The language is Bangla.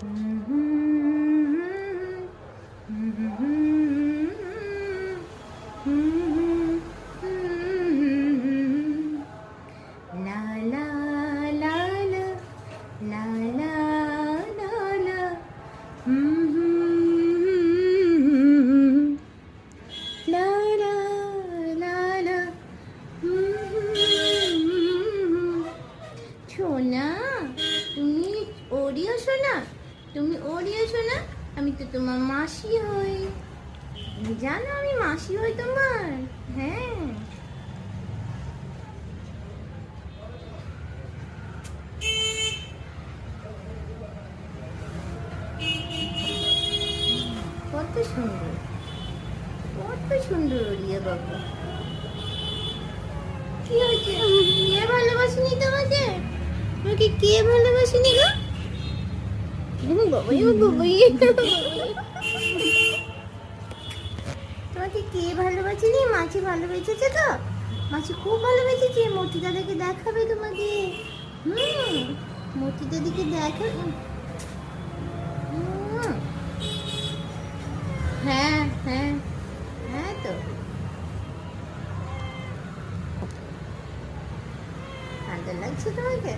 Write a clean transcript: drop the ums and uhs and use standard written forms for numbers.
লা লা লা লা লা লা লা লা লা লা লা লা সোনা, তুমি ওরিও সোনা, তুমি ওরিও সোনা, আমি তো তোমার মাসি হই। জানো আমি মাসি হই তোমার। হ্যাঁ, কত সুন্দর, কত সুন্দর ওরিয়া বাবু। কি হয়েছে? কে ভালোবাসেনি তোমাকে? তোমাকে কে ভালোবাসেনি গো? বাবাই বাবাই, তোমাকে কে ভালোবাসেনি? মাছি ভালোবেসেছে তো? মাছি খুব ভালোবেসেছে। মতি দাদাকে দেখাবে তোমাকে। মতি দাদিকে দেখাবে। হ্যাঁ হ্যাঁ হ্যাঁ, তো ঠান্ডা লাগছে তোমাকে?